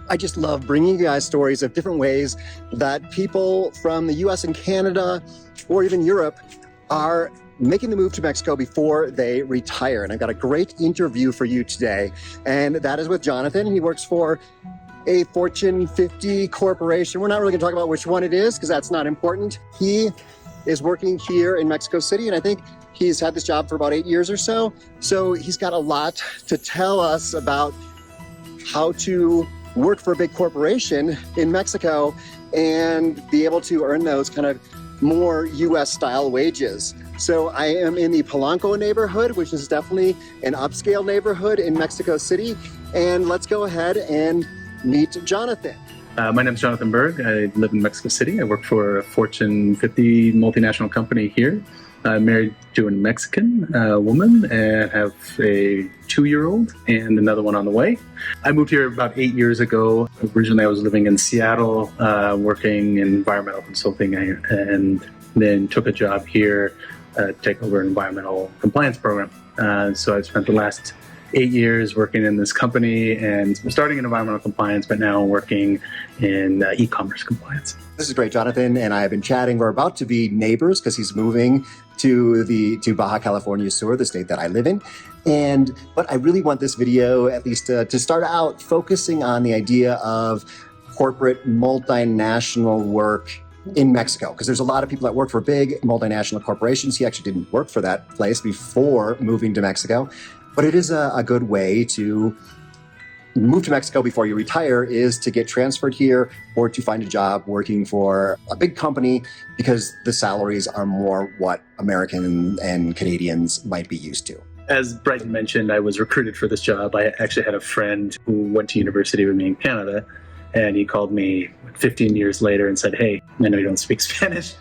I just love bringing you guys stories of different ways that people from the US and Canada, or even Europe, are making the move to Mexico before they retire. And I've got a great interview for you today. And that is with Jonathan. He works for a Fortune 50 corporation. We're not really gonna talk about which one it is because that's not important. He is working here in Mexico City, and I think he's had this job for about 8 years or so. So he's got a lot to tell us about how to work for a big corporation in Mexico and be able to earn those kind of more US style wages. So I am in the Polanco neighborhood, which is definitely an upscale neighborhood in Mexico City. And let's go ahead and meet Jonathan. My name is Jonathan Berg. I live in Mexico City. I work for a Fortune 50 multinational company here. I'm married to a Mexican woman and have a 2-year-old and another one on the way. I moved here about 8 years ago. Originally, I was living in Seattle, working in environmental consulting, and then took a job here to take over an environmental compliance program. So I spent the last 8 years working in this company and starting in environmental compliance, but now working in e-commerce compliance. This is great. Jonathan and I have been chatting. We're about to be neighbors because he's moving to Baja California Sur, the state that I live in. But I really want this video, at least to start out, focusing on the idea of corporate multinational work in Mexico, because there's a lot of people that work for big multinational corporations. He actually didn't work for that place before moving to Mexico, but it is a good way to move to Mexico before you retire, is to get transferred here or to find a job working for a big company, because the salaries are more what American and Canadians might be used to. As Brighton mentioned, I was recruited for this job. I actually had a friend who went to university with me in Canada, and he called me 15 years later and said, "Hey, I know you don't speak Spanish.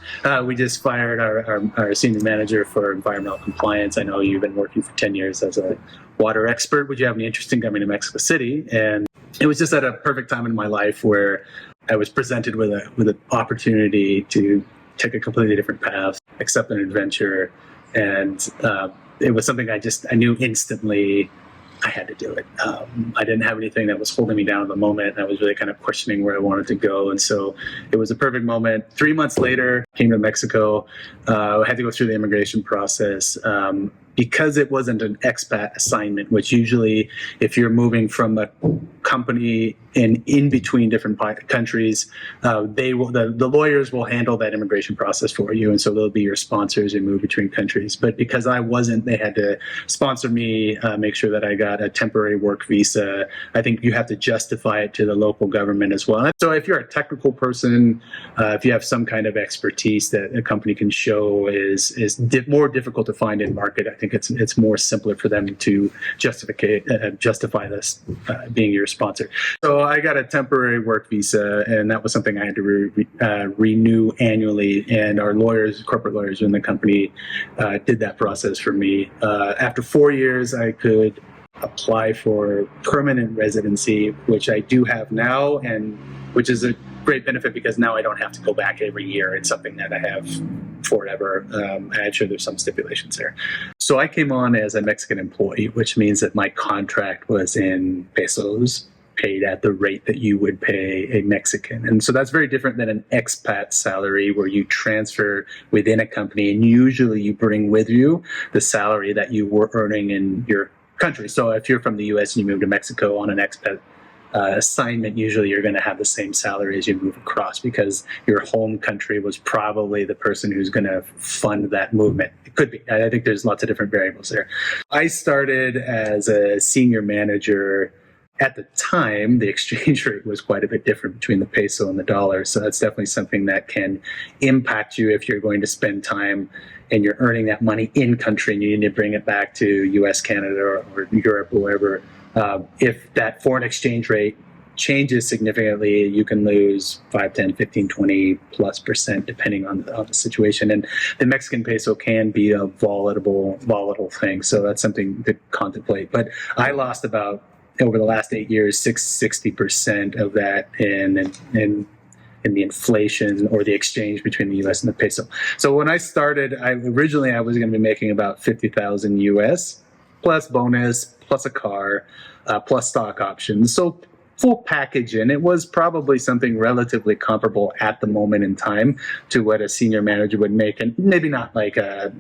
We just fired our senior manager for environmental compliance. I know you've been working for 10 years as a water expert. Would you have any interest in coming to Mexico City?" And it was just at a perfect time in my life where I was presented with an opportunity to take a completely different path, accept an adventure. And it was something I knew instantly I had to do it. I didn't have anything that was holding me down at the moment. I was really kind of questioning where I wanted to go. And so it was a perfect moment. 3 months later, came to Mexico. I had to go through the immigration process. Because it wasn't an expat assignment, which usually if you're moving from a company in between different countries, the lawyers will handle that immigration process for you. And so they'll be your sponsors and move between countries. But because I wasn't, they had to sponsor me, make sure that I got a temporary work visa. I think you have to justify it to the local government as well. So if you're a technical person, if you have some kind of expertise that a company can show is more difficult to find in market, I think it's more simpler for them to justify this being your sponsor. So I got a temporary work visa, and that was something I had to renew annually. And our corporate lawyers in the company, did that process for me. After 4 years, I could apply for permanent residency, which I do have now, and which is a great benefit because now I don't have to go back every year. It's something that I have forever. I'm sure there's some stipulations there. So I came on as a Mexican employee, which means that my contract was in pesos, paid at the rate that you would pay a Mexican. And so that's very different than an expat salary where you transfer within a company, and usually you bring with you the salary that you were earning in your country. So if you're from the US and you move to Mexico on an expat assignment, usually you're going to have the same salary as you move across because your home country was probably the person who's going to fund that movement. It could be. I think there's lots of different variables there. I started as a senior manager. At the time, the exchange rate was quite a bit different between the peso and the dollar. So that's definitely something that can impact you if you're going to spend time and you're earning that money in country and you need to bring it back to US, Canada, or Europe, or wherever. If that foreign exchange rate changes significantly, you can lose 5, 10, 15, 20 plus % depending on the situation. And the Mexican peso can be a volatile thing. So that's something to contemplate. But I lost about, over the last 8 years, 60% of that in the inflation or the exchange between the US and the peso. So when I started, originally I was going to be making about 50,000 US plus bonus, plus a car, plus stock options. So full package in, it was probably something relatively comparable at the moment in time to what a senior manager would make, and maybe not like a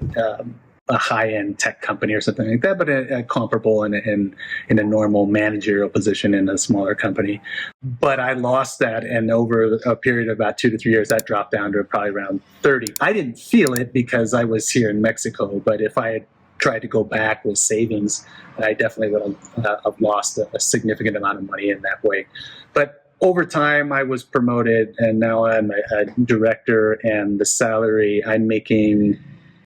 high-end tech company or something like that, but a comparable in a normal managerial position in a smaller company. But I lost that, and over a period of about 2 to 3 years, that dropped down to probably around 30. I didn't feel it because I was here in Mexico, but if I had tried to go back with savings, I definitely would have lost a significant amount of money in that way. But over time, I was promoted, and now I'm a director, and the salary I'm making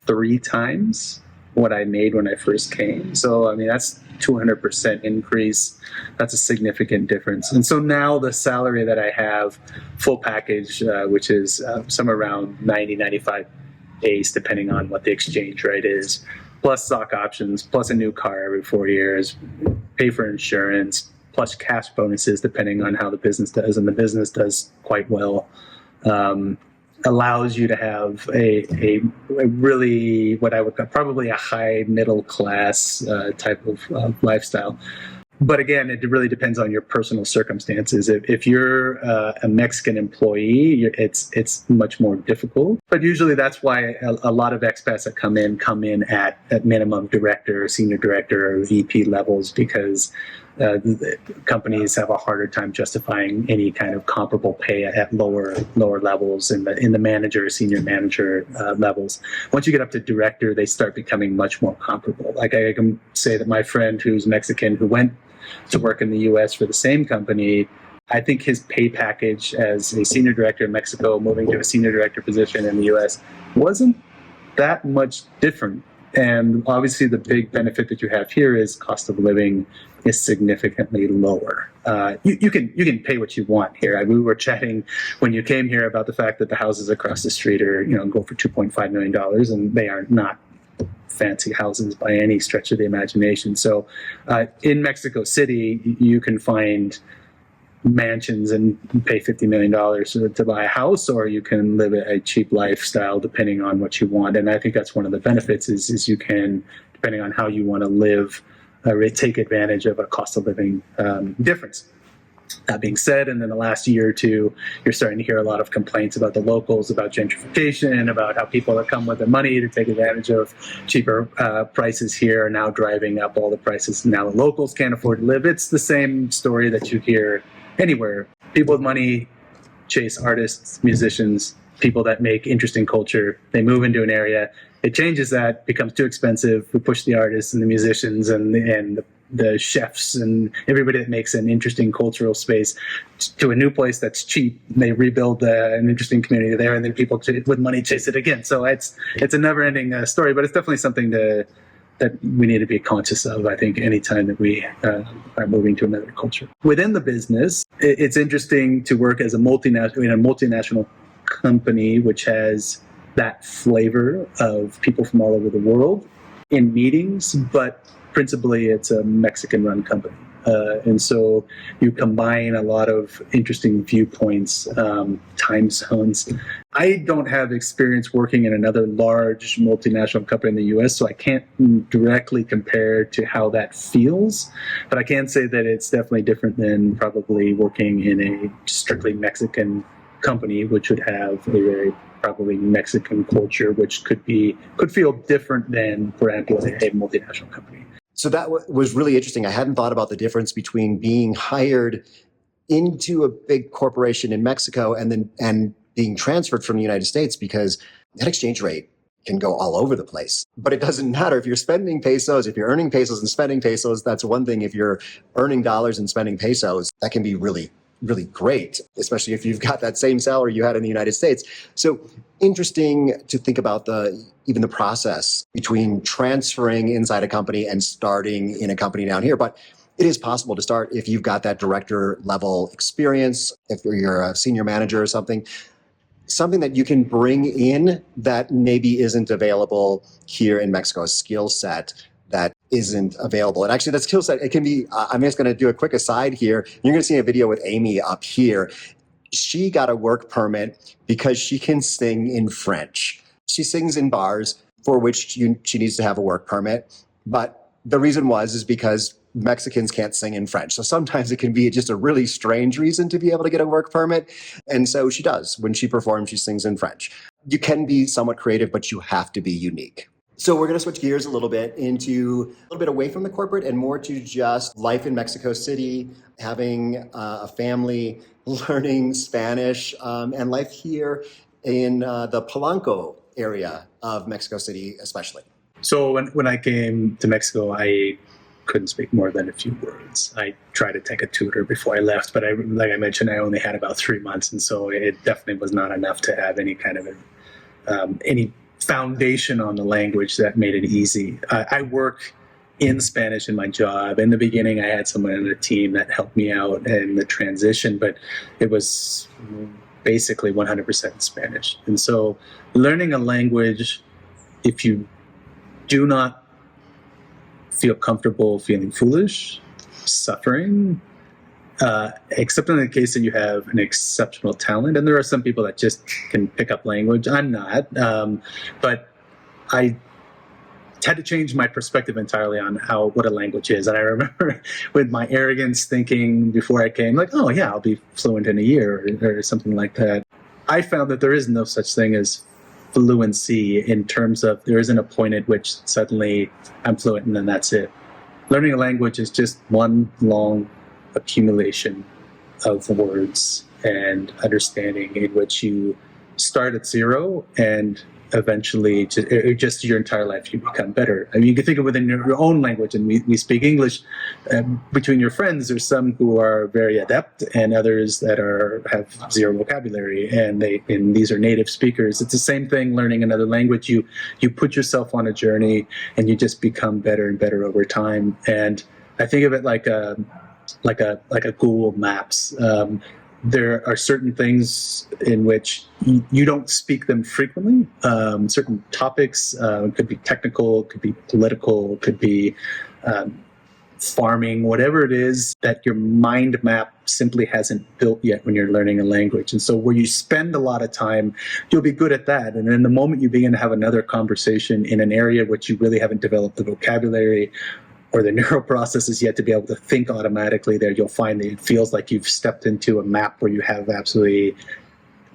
3 times what I made when I first came. So, I mean, that's 200% increase. That's a significant difference. And so now the salary that I have, full package, which is somewhere around 90, 95 days, depending on what the exchange rate is, plus stock options, plus a new car every 4 years, pay for insurance, plus cash bonuses, depending on how the business does. And the business does quite well. Allows you to have a really, what I would call probably a high middle class type of lifestyle. But again, it really depends on your personal circumstances. If you're a Mexican employee, it's much more difficult. But usually that's why a lot of expats that come in at minimum director, senior director, or VP levels, because the companies have a harder time justifying any kind of comparable pay at lower levels in the manager, senior manager levels. Once you get up to director, they start becoming much more comparable. Like I can say that my friend who's Mexican, who went to work in the U.S. for the same company, I think his pay package as a senior director in Mexico, moving to a senior director position in the U.S., wasn't that much different. And obviously the big benefit that you have here is cost of living is significantly lower. You can pay what you want here. We were chatting when you came here about the fact that the houses across the street are, go for $2.5 million, and they are not fancy houses by any stretch of the imagination. So in Mexico City, you can find mansions and pay $50 million to buy a house, or you can live a cheap lifestyle depending on what you want. And I think that's one of the benefits is you can, depending on how you want to live, take advantage of a cost of living difference. That being said, and in the last year or two, you're starting to hear a lot of complaints about the locals, about gentrification, about how people that come with their money to take advantage of cheaper prices here are now driving up all the prices. Now the locals can't afford to live. It's the same story that you hear anywhere. People with money chase artists, musicians, people that make interesting culture. They move into an area. It changes that, becomes too expensive. We push the artists and the musicians and the chefs and everybody that makes an interesting cultural space to a new place that's cheap. They rebuild an interesting community there, and then people with money chase it again. So it's a never-ending story, but it's definitely something that we need to be conscious of, I think, anytime that we are moving to another culture. Within the business, it's interesting to work as a multinational company, which has that flavor of people from all over the world in meetings, but principally it's a Mexican-run company. And so you combine a lot of interesting viewpoints, time zones. I don't have experience working in another large multinational company in the U.S., so I can't directly compare to how that feels. But I can say that it's definitely different than probably working in a strictly Mexican company, which would have a very probably Mexican culture, which could feel different than, for example, a multinational company. So that was really interesting. I hadn't thought about the difference between being hired into a big corporation in Mexico and being transferred from the United States, because that exchange rate can go all over the place. But it doesn't matter if you're spending pesos, if you're earning pesos and spending pesos, that's one thing. If you're earning dollars and spending pesos, that can be really, really great, especially if you've got that same salary you had in the United States. So interesting to think about even the process between transferring inside a company and starting in a company down here. But it is possible to start if you've got that director level experience, if you're a senior manager or something that you can bring in that maybe isn't available here in Mexico, a skill set that isn't available. And actually that skill set, it can be, I'm just gonna do a quick aside here. You're gonna see a video with Amy up here. She got a work permit because she can sing in French. She sings in bars for which she needs to have a work permit. But the reason is because Mexicans can't sing in French. So sometimes it can be just a really strange reason to be able to get a work permit. And so she does. When she performs, she sings in French. You can be somewhat creative, but you have to be unique. So we're going to switch gears a little bit into a little bit away from the corporate and more to just life in Mexico City, having a family, learning Spanish, and life here in the Polanco area of Mexico City, especially. So when I came to Mexico, I couldn't speak more than a few words. I tried to take a tutor before I left, but like I mentioned, I only had about 3 months, and so it definitely was not enough to have any kind of any foundation on the language that made it easy. I work in Spanish in my job. In the beginning, I had someone on the team that helped me out in the transition, but it was basically 100% Spanish. And so learning a language, if you do not feel comfortable feeling foolish, suffering, except in the case that you have an exceptional talent. And there are some people that just can pick up language. I'm not. But I had to change my perspective entirely on what a language is. And I remember with my arrogance thinking before I came, like, oh yeah, I'll be fluent in a year or something like that. I found that there is no such thing as fluency in terms of there isn't a point at which suddenly I'm fluent and then that's it. Learning a language is just one long accumulation of words and understanding in which you start at zero and eventually just your entire life you become better. I mean, you can think of within your own language, and we speak English. Between your friends, there's some who are very adept and others that have zero vocabulary, and these are native speakers. It's the same thing learning another language. You put yourself on a journey and you just become better and better over time. And I think of it like a Google Maps. There are certain things in which you don't speak them frequently. Certain topics could be technical, could be political, could be farming, whatever it is that your mind map simply hasn't built yet when you're learning a language. And so where you spend a lot of time, you'll be good at that. And then the moment you begin to have another conversation in an area which you really haven't developed the vocabulary or the neural processes yet to be able to think automatically there, you'll find that it feels like you've stepped into a map where you have absolutely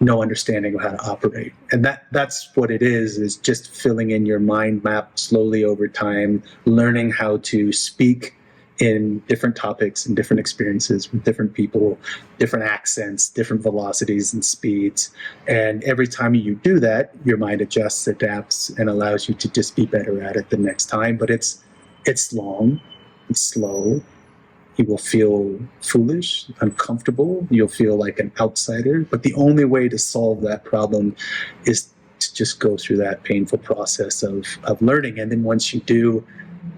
no understanding of how to operate. And that's what it is just filling in your mind map slowly over time, learning how to speak in different topics and different experiences with different people, different accents, different velocities and speeds. And every time you do that, your mind adjusts, adapts, and allows you to just be better at it the next time. But it's long, it's slow. You will feel foolish, uncomfortable. You'll feel like an outsider. But the only way to solve that problem is to just go through that painful process of learning. And then once you do,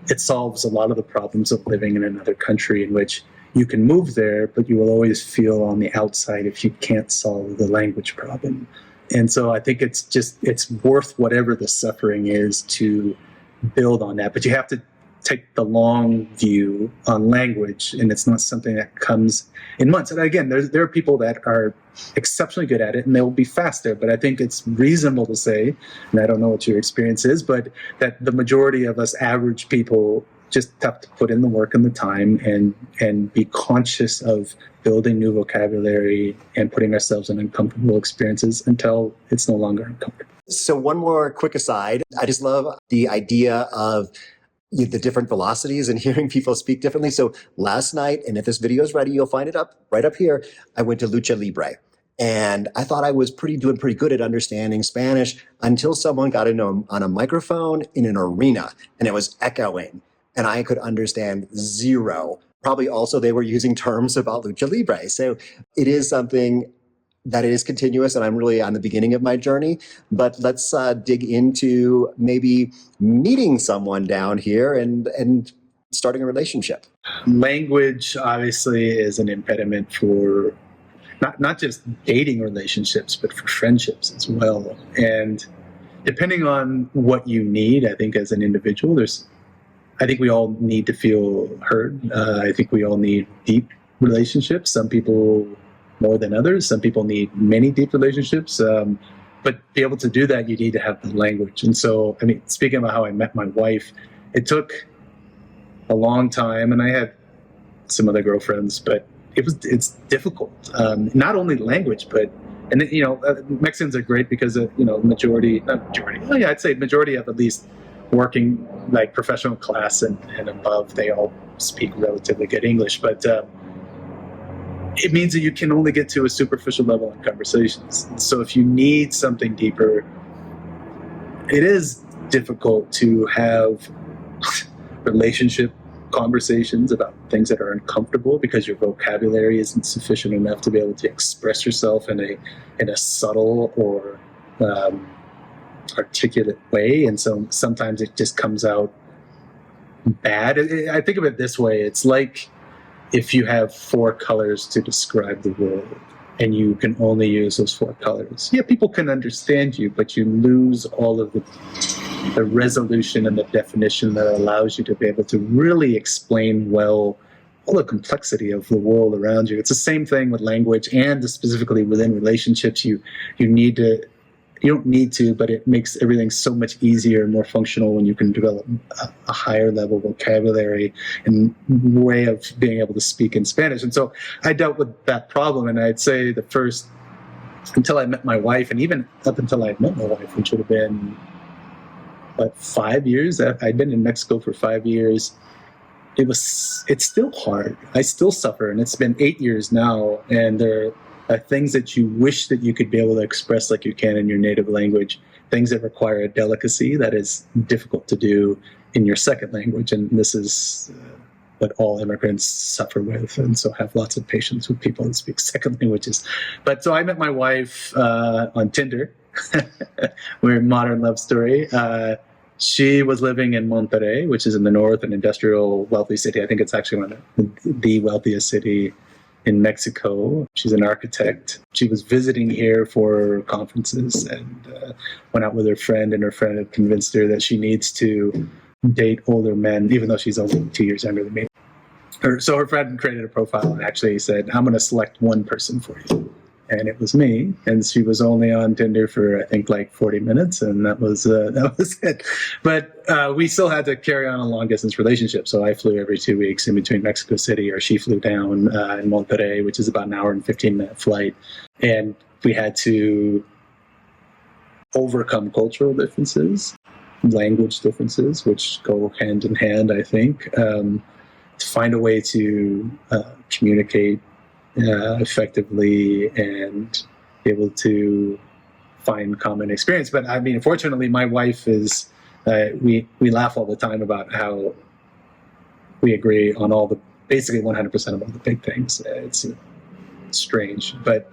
it solves a lot of the problems of living in another country in which you can move there, but you will always feel on the outside if you can't solve the language problem. And so I think it's worth whatever the suffering is to build on that. But you have to take the long view on language, and it's not something that comes in months. And again, there are people that are exceptionally good at it, and they will be faster. But I think it's reasonable to say, and I don't know what your experience is, but that the majority of us average people just have to put in the work and the time and be conscious of building new vocabulary and putting ourselves in uncomfortable experiences until it's no longer uncomfortable. So one more quick aside. I just love the idea of the different velocities and hearing people speak differently. So last night, and if this video is ready, you'll find it right up here. I went to Lucha Libre, and I thought I was doing pretty good at understanding Spanish until someone got on a microphone in an arena, and it was echoing, and I could understand zero. Probably also they were using terms about Lucha Libre. So it is something that it is continuous, and I'm really on the beginning of my journey. But let's dig into maybe meeting someone down here and starting a relationship. Language obviously is an impediment for not just dating relationships, but for friendships as well. And depending on what you need, I think as an individual, I think we all need to feel heard. I think we all need deep relationships. Some people more than others. Some people need many deep relationships. But to be able to do that, you need to have the language. And so, I mean, speaking about how I met my wife, it took a long time, and I had some other girlfriends, but it's difficult. Not only language, but Mexicans are great because not majority. Oh yeah, I'd say majority of at least working like professional class and above, they all speak relatively good English, but it means that you can only get to a superficial level in conversations. So if you need something deeper, it is difficult to have relationship conversations about things that are uncomfortable because your vocabulary isn't sufficient enough to be able to express yourself in a subtle or articulate way. And so sometimes it just comes out bad. I think of it this way. It's like if you have 4 colors to describe the world and you can only use those 4 colors. Yeah, people can understand you, but you lose all of the resolution and the definition that allows you to be able to really explain well all the complexity of the world around you. It's the same thing with language, and specifically within relationships. You don't need to, but it makes everything so much easier and more functional when you can develop a higher level vocabulary and way of being able to speak in Spanish. And so I dealt with that problem, and I'd say the first, until I met my wife, and even up until I met my wife, which would have been 5 years. I'd been in Mexico for 5 years. It's still hard. I still suffer, and it's been 8 years now, and there are things that you wish that you could be able to express like you can in your native language, things that require a delicacy that is difficult to do in your second language. And this is what all immigrants suffer with, and so have lots of patience with people that speak second languages. But so I met my wife on Tinder. We're a modern love story. She was living in Monterrey, which is in the north, an industrial wealthy city. I think it's actually one of the wealthiest city in Mexico. She's an architect. She was visiting here for conferences and went out with her friend, and her friend had convinced her that she needs to date older men, even though she's only 2 years younger than me. So her friend created a profile and actually said, I'm going to select one person for you. And it was me. And she was only on Tinder for, I think, like 40 minutes. And that was it. But we still had to carry on a long distance relationship. So I flew every 2 weeks in between Mexico City, or she flew down in Monterrey, which is about an hour and 15-minute flight. And we had to overcome cultural differences, language differences, which go hand in hand, I think, to find a way to communicate effectively and be able to find common experience. But I mean, fortunately, my wife is, we laugh all the time about how we agree on basically 100% of all the big things. It's strange, but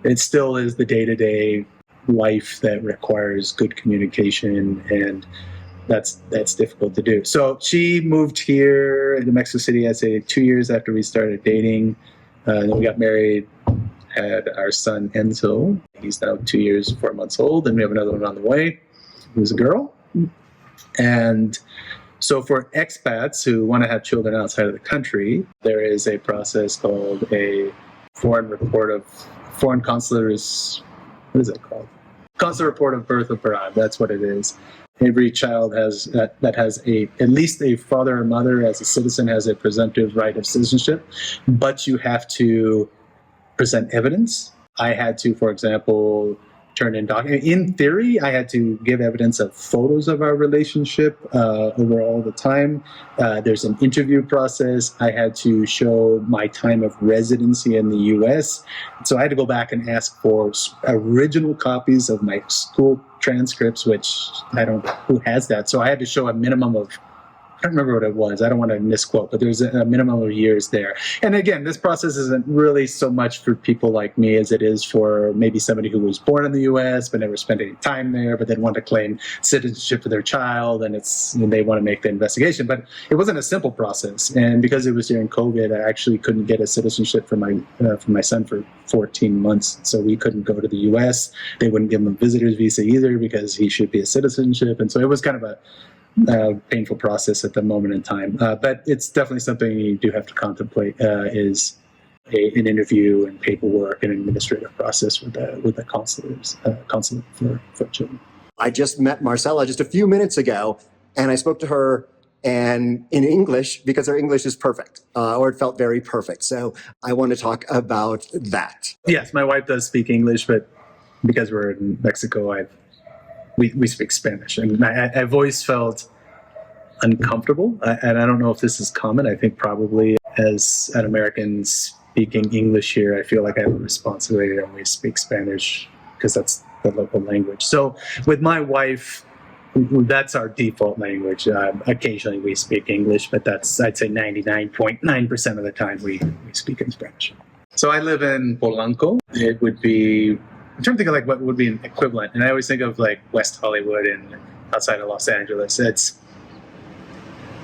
it still is the day-to-day life that requires good communication, and that's difficult to do. So she moved here to Mexico City, I'd say 2 years after we started dating. Then we got married, had our son Enzo. He's now 2 years, 4 months old, and we have another one on the way, who's a girl. And so for expats who want to have children outside of the country, there is a process called a foreign consular, what is it called? Consular report of birth of Paran. That's what it is. Every child has that has at least a father or mother as a citizen has a presumptive right of citizenship, but you have to present evidence. I had to, for example, turn in documents. In theory, I had to give evidence of photos of our relationship over all the time. There's an interview process. I had to show my time of residency in the U.S. So I had to go back and ask for original copies of my school transcripts, which I don't know who has that. So I had to show a minimum of, I don't remember what it was. I don't want to misquote, but there's a minimum of years there. And again, this process isn't really so much for people like me as it is for maybe somebody who was born in the U.S. but never spent any time there, but then want to claim citizenship for their child, and they want to make the investigation. But it wasn't a simple process, and because it was during COVID, I actually couldn't get a citizenship for my son for 14 months. So we couldn't go to the U.S. They wouldn't give him a visitor's visa either because he should be a citizenship, and so it was kind of a painful process at the moment in time. But it's definitely something you do have to contemplate, is an interview and paperwork and administrative process with the consulate for children. I just met Marcella just a few minutes ago, and I spoke to her, and in English because their English is perfect, or it felt very perfect. So I want to talk about that. Yes, my wife does speak English, but because we're in Mexico, we speak Spanish, and I've always felt uncomfortable, and I don't know if this is common. I think probably as an American speaking English here, I feel like I have a responsibility to always speak Spanish because that's the local language. So with my wife, that's our default language. Occasionally we speak English, but that's, I'd say 99.9% of the time we speak in Spanish. So I live in Polanco. It would be, I'm trying to think of like what would be an equivalent. And I always think of like West Hollywood and outside of Los Angeles. It's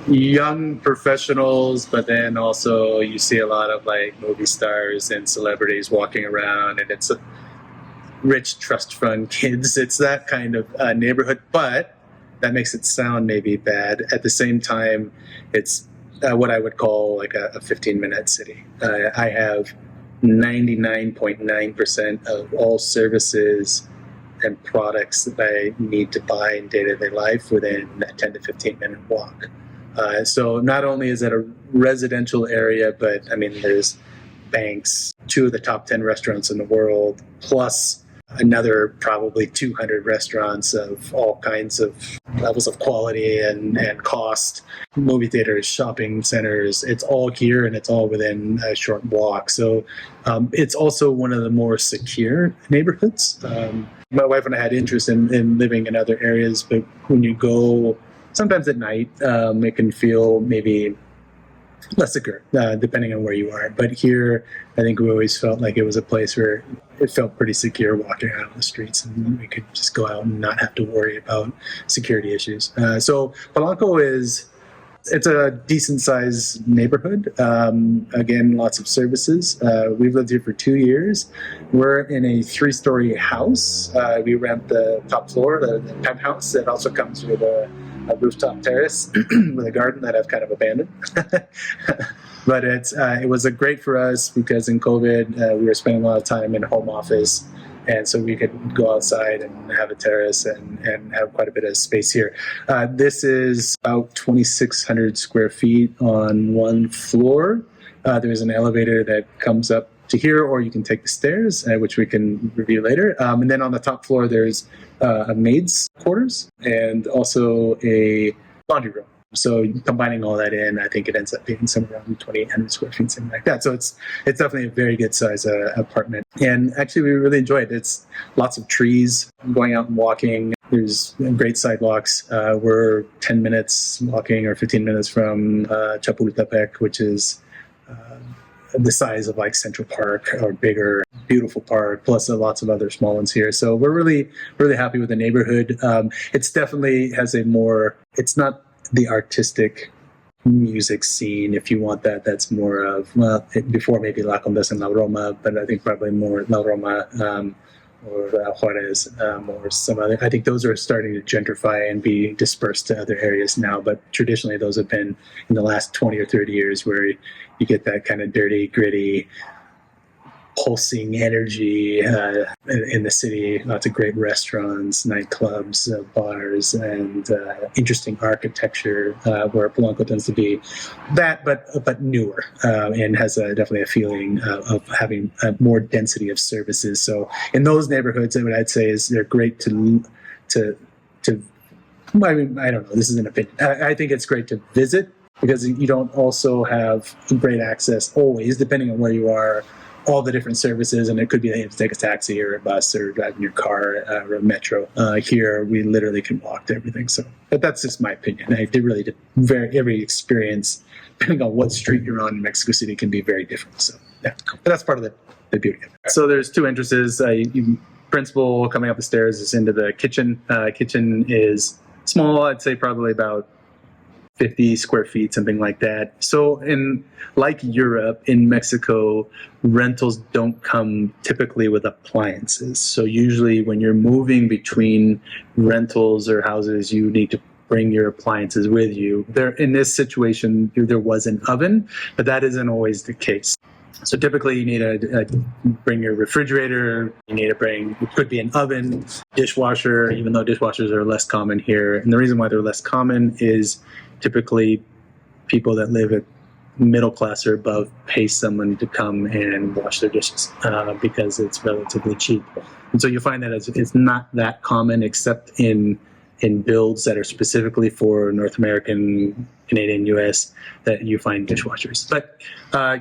young professionals, but then also you see a lot of like movie stars and celebrities walking around, and it's a rich trust fund kids. It's that kind of neighborhood, but that makes it sound maybe bad. At the same time, it's what I would call like a 15-minute city. I have 99.9% of all services and products that I need to buy in day-to-day life within a 10 to 15-minute walk. So not only is it a residential area, but I mean, there's banks, 2 of the top 10 restaurants in the world, plus another probably 200 restaurants of all kinds of levels of quality and cost, movie theaters, shopping centers. It's all here and it's all within a short walk. So it's also one of the more secure neighborhoods. My wife and I had interest in living in other areas, but when you go sometimes at night, it can feel maybe less secure, depending on where you are. But here, I think we always felt like it was a place where it felt pretty secure walking out on the streets, and we could just go out and not have to worry about security issues. So Polanco it's a decent-sized neighborhood. Again, lots of services. We've lived here for 2 years. We're in a 3-story house. We rent the top floor, the penthouse. It also comes with a rooftop terrace with a garden that I've kind of abandoned. But it was great for us because in COVID, we were spending a lot of time in home office. And so we could go outside and have a terrace and have quite a bit of space here. This is about 2,600 square feet on one floor. There's an elevator that comes up to here, or you can take the stairs, which we can review later. And then on the top floor, there's a maid's quarters and also a laundry room. So combining all that in, I think it ends up being somewhere around 2,800 square feet, something like that. So it's definitely a very good size apartment. And actually, we really enjoy it. It's lots of trees, going out and walking. There's great sidewalks. We're 10 minutes walking or 15 minutes from Chapultepec, which is the size of like Central Park or bigger, beautiful park, plus lots of other small ones here. So we're really, really happy with the neighborhood. It's definitely has it's not the artistic music scene, if you want that. That's more of, before maybe La Condesa and La Roma, but I think probably more La Roma or Juarez or some other. I think those are starting to gentrify and be dispersed to other areas now, but traditionally those have been in the last 20 or 30 years where you get that kind of dirty, gritty, pulsing energy in the city. Lots of great restaurants, nightclubs, bars, and interesting architecture, where Polanco tends to be that, but newer, and has definitely a feeling of having more density of services. So in those neighborhoods, what I'd say is they're great to I mean, I don't know, this is an opinion. I think it's great to visit because you don't also have great access always, depending on where you are, all the different services, and it could be that you have to take a taxi or a bus or drive in your car or a metro. Here, we literally can walk to everything. So, but that's just my opinion. Every experience, depending on what street you're on in Mexico City, can be very different. So, yeah, but that's part of the beauty of it. So there's 2 entrances. Principal coming up the stairs is into the kitchen. Kitchen is small. I'd say probably about 50 square feet, something like that. So like Europe, in Mexico, rentals don't come typically with appliances. So usually when you're moving between rentals or houses, you need to bring your appliances with you. In this situation, there was an oven, but that isn't always the case. So typically you need to bring your refrigerator, it could be an oven, dishwasher, even though dishwashers are less common here. And the reason why they're less common is typically people that live at middle class or above pay someone to come and wash their dishes because it's relatively cheap. And so you find that it's not that common except in builds that are specifically for North American, Canadian, US, that you find dishwashers. But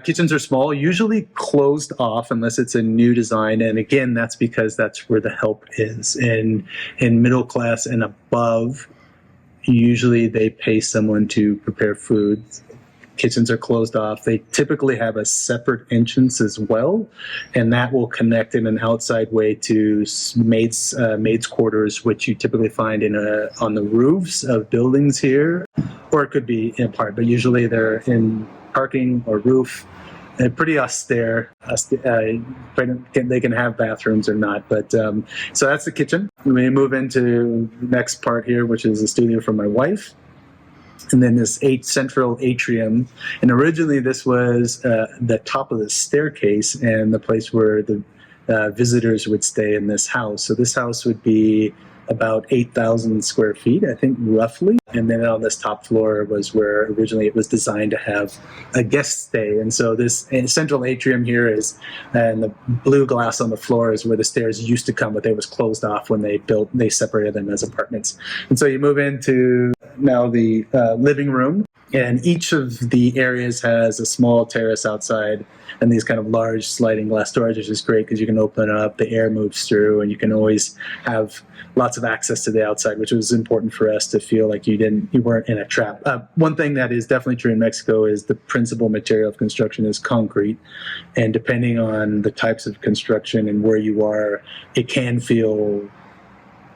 kitchens are small, usually closed off unless it's a new design. And again, that's because that's where the help is. In middle class and above, usually they pay someone to prepare food. Kitchens are closed off. They typically have a separate entrance as well, and that will connect in an outside way to maids' quarters, which you typically find on the roofs of buildings here, or it could be in part, but usually they're in parking or roof. They're pretty austere. They can have bathrooms or not, but so that's the kitchen. We move into the next part here, which is the studio for my wife. And then this central atrium. And originally this was the top of the staircase and the place where the visitors would stay in this house. So this house would be about 8,000 square feet, I think, roughly. And then on this top floor was where originally it was designed to have a guest stay. And so this central atrium here is, and the blue glass on the floor is where the stairs used to come, but they was closed off when they separated them as apartments. And so you move into now the living room, and each of the areas has a small terrace outside and these kind of large sliding glass doors, which is great because you can open it up, the air moves through, and you can always have lots of access to the outside, which was important for us to feel like you weren't in a trap. One thing that is definitely true in Mexico is the principal material of construction is concrete, and depending on the types of construction and where you are, it can feel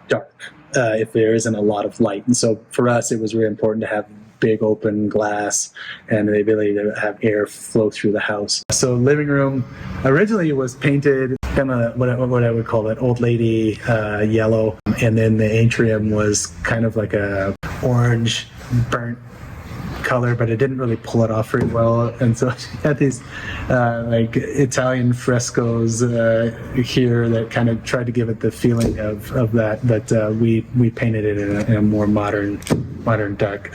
dark if there isn't a lot of light. And so for us, it was really important to have big open glass and the ability to have air flow through the house. So living room originally was painted kind of what I would call an old lady yellow, and then the atrium was kind of like a orange burnt color, but it didn't really pull it off very well. And so she had these like Italian frescoes here that kind of tried to give it the feeling of that, but we painted it in a more modern dark.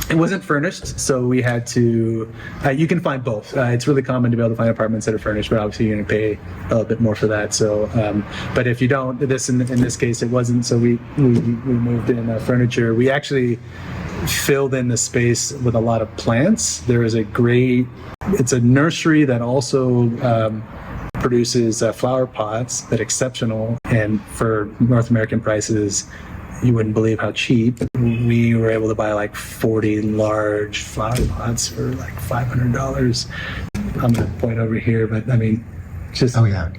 It wasn't furnished, so we had to, you can find both. It's really common to be able to find apartments that are furnished, but obviously you're going to pay a little bit more for that. So, but if you don't, in this case, it wasn't, so we moved in furniture. We actually filled in the space with a lot of plants. There is it's a nursery that also produces flower pots that are exceptional, and for North American prices, you wouldn't believe how cheap. We were able to buy like 40 large flower pots for like $500. I'm going to point over here, but I mean, just oh yeah,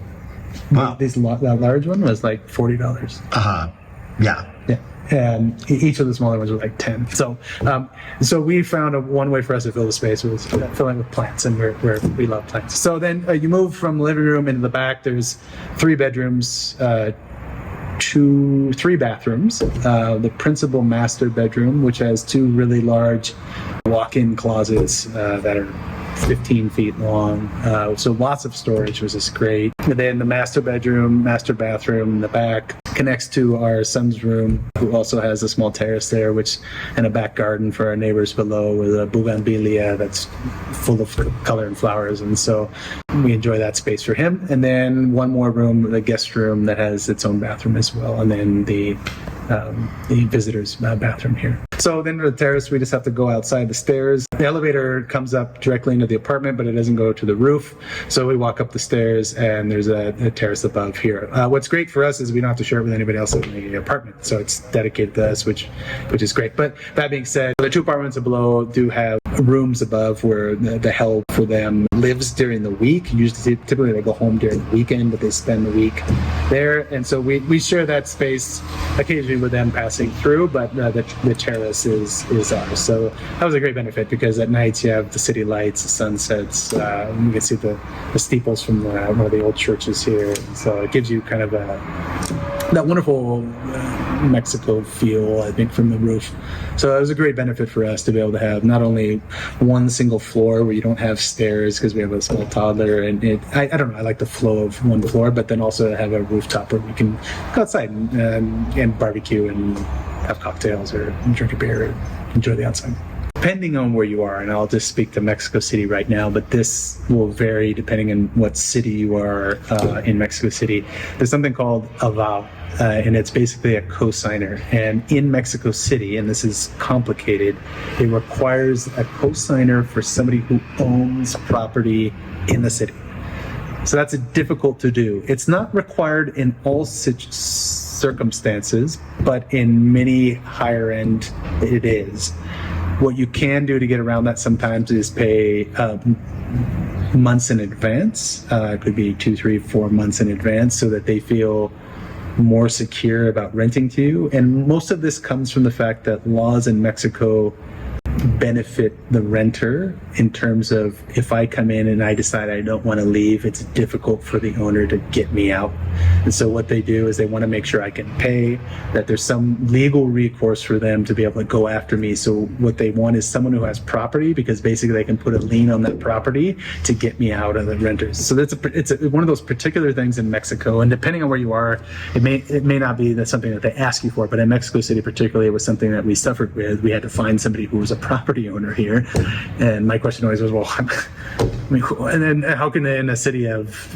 wow. That large one was like $40. Yeah. And each of the smaller ones were like 10. So we found one way for us to fill the space was filling with plants, and we love plants. So then you move from the living room into the back. There's 3 bedrooms, 3 bathrooms. The principal master bedroom, which has 2 really large walk-in closets that are 15 feet long. So lots of storage, which is great. And then the master bathroom in the back connects to our son's room, who also has a small terrace there, and a back garden for our neighbors below with a bougainvillea that's full of color and flowers. And so we enjoy that space for him. And then one more room, the guest room, that has its own bathroom as well. And then the visitor's bathroom here. So then to the terrace, we just have to go outside the stairs. The elevator comes up directly into the apartment, but it doesn't go to the roof. So we walk up the stairs, and there's a terrace above here. What's great for us is we don't have to share it with anybody else in the apartment. So it's dedicated to us, which is great. But that being said, the 2 apartments below do have rooms above where the help for them lives during the week. Typically they go home during the weekend, but they spend the week there. And so we share that space occasionally with them passing through, but the terrace is ours. So that was a great benefit, because at nights you have the city lights, the sunsets, you can see the steeples from one of the old churches here. So it gives you kind of that wonderful Mexico feel, I think, from the roof. So it was a great benefit for us to be able to have not only one single floor where you don't have stairs because we have a small toddler, and I don't know, I like the flow of one floor, but then also have a rooftop where we can go outside and barbecue and have cocktails or drink a beer or enjoy the outside. Depending on where you are, and I'll just speak to Mexico City right now, but this will vary depending on what city you are in Mexico City. There's something called aval, and it's basically a cosigner. And in Mexico City, and this is complicated, it requires a cosigner for somebody who owns property in the city. So that's difficult to do. It's not required in all circumstances, but in many higher end, it is. What you can do to get around that sometimes is pay months in advance. It could be 2, 3, 4 months in advance so that they feel more secure about renting to you. And most of this comes from the fact that laws in Mexico benefit the renter in terms of if I come in and I decide I don't want to leave, it's difficult for the owner to get me out. And so what they do is they want to make sure I can pay, that there's some legal recourse for them to be able to go after me. So what they want is someone who has property, because basically they can put a lien on that property to get me out of the renters. So it's one of those particular things in Mexico, and depending on where you are, it may not be that something that they ask you for, but in Mexico City particularly, it was something that we suffered with. We had to find somebody who was a property owner here, and my question always was, well, and then how can they, in a city of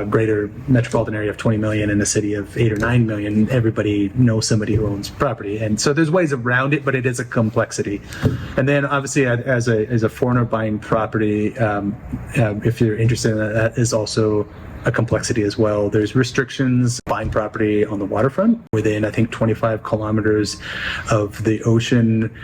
greater metropolitan area of 20 million, in a city of 8 or 9 million, everybody knows somebody who owns property, and so there's ways around it, but it is a complexity. And then obviously, as a foreigner buying property, if you're interested in that is also a complexity as well. There's restrictions buying property on the waterfront within, I think, 25 kilometers of the ocean.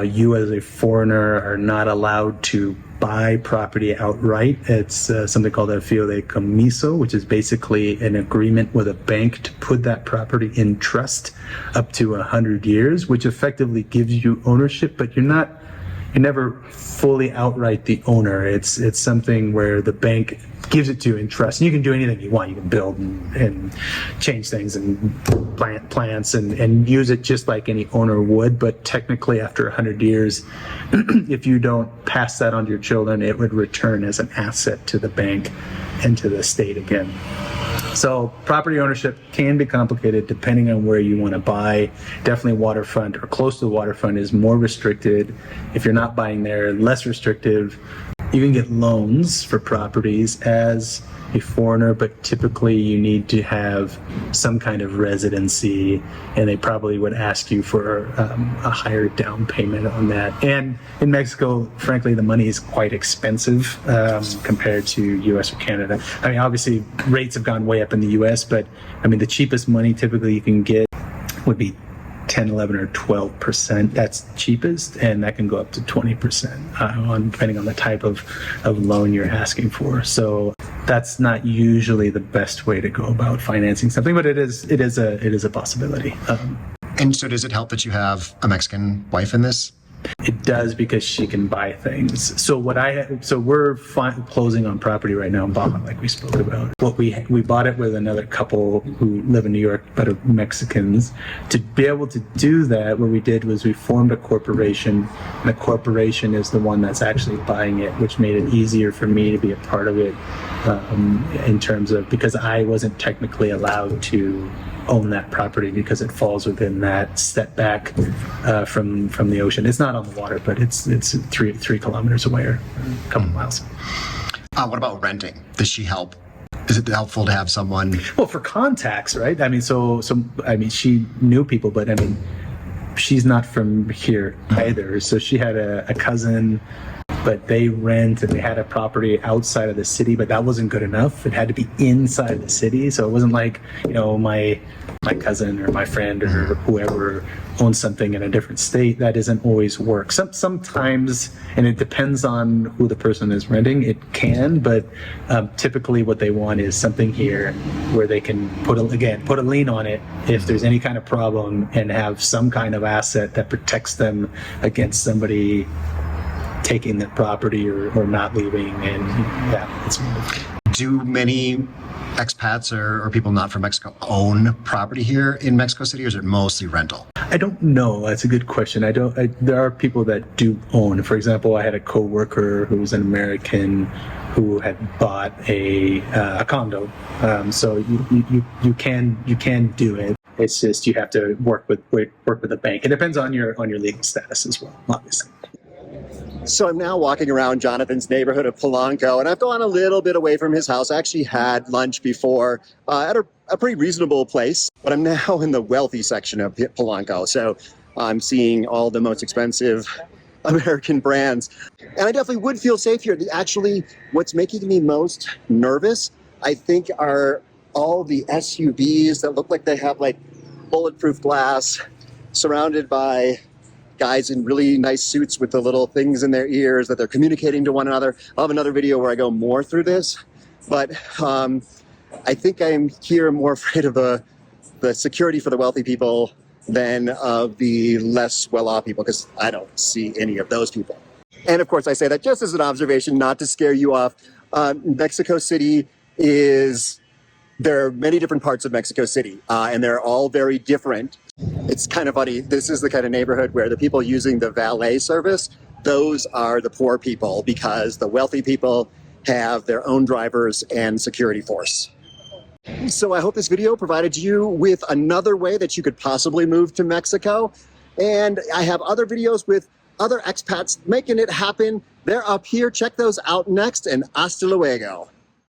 You as a foreigner are not allowed to buy property outright. It's something called a fideicomiso, which is basically an agreement with a bank to put that property in trust up to 100 years, which effectively gives you ownership, but you're never fully outright the owner. It's something where the bank gives it to you in trust. And you can do anything you want. You can build and change things and plant plants and use it just like any owner would. But technically, after 100 years, if you don't pass that on to your children, it would return as an asset to the bank and to the state again. So property ownership can be complicated depending on where you want to buy. Definitely waterfront or close to the waterfront is more restricted. If you're not buying there, less restrictive. You can get loans for properties as a foreigner, but typically you need to have some kind of residency, and they probably would ask you for a higher down payment on that. And in Mexico, frankly, the money is quite expensive compared to US or Canada. I mean, obviously, rates have gone way up in the US, but I mean, the cheapest money typically you can get would be 10, 11, or 12%. That's cheapest, and that can go up to 20% depending on the type of loan you're asking for. So that's not usually the best way to go about financing something, but it is a possibility. And so does it help that you have a Mexican wife in this? It does, because she can buy things. So we're closing on property right now in Baja, like we spoke about. We bought it with another couple who live in New York but are Mexicans. To be able to do that, what we did was we formed a corporation, and the corporation is the one that's actually buying it, which made it easier for me to be a part of it in terms of, because I wasn't technically allowed to own that property because it falls within that setback from the ocean. It's not on the water, but it's 3 kilometers away or a couple miles. What about renting? Does she help? Is it helpful to have someone? Well, for contacts, right? I mean, so I mean, she knew people, but I mean, she's not from here either. So she had a cousin, but they rent and they had a property outside of the city, but that wasn't good enough. It had to be inside the city. So it wasn't like, my cousin or my friend or whoever owns something in a different state. That doesn't always work. Sometimes, and it depends on who the person is renting, it can, but typically what they want is something here where they can put a lien on it if there's any kind of problem, and have some kind of asset that protects them against somebody taking the property or not leaving. And it's wonderful. Do many expats or people not from Mexico own property here in Mexico City, or is it mostly rental? I don't know. That's a good question. There are people that do own. For example, I had a coworker who was an American who had bought a condo. So you can do it. It's just you have to work with the bank. It depends on your legal status as well, obviously. So I'm now walking around Jonathan's neighborhood of Polanco, and I've gone a little bit away from his house. I actually had lunch before at a pretty reasonable place, but I'm now in the wealthy section of Polanco. So I'm seeing all the most expensive American brands. And I definitely would feel safe here. Actually, what's making me most nervous, I think, are all the SUVs that look like they have like bulletproof glass, surrounded by guys in really nice suits with the little things in their ears that they're communicating to one another. I'll have another video where I go more through this, but I think I'm here more afraid of the security for the wealthy people than of the less well-off people, because I don't see any of those people. And of course, I say that just as an observation, not to scare you off. Mexico City there are many different parts of Mexico City, and they're all very different. It's kind of funny. This is the kind of neighborhood where the people using the valet service, those are the poor people, because the wealthy people have their own drivers and security force. So I hope this video provided you with another way that you could possibly move to Mexico. And I have other videos with other expats making it happen. They're up here. Check those out next, and hasta luego.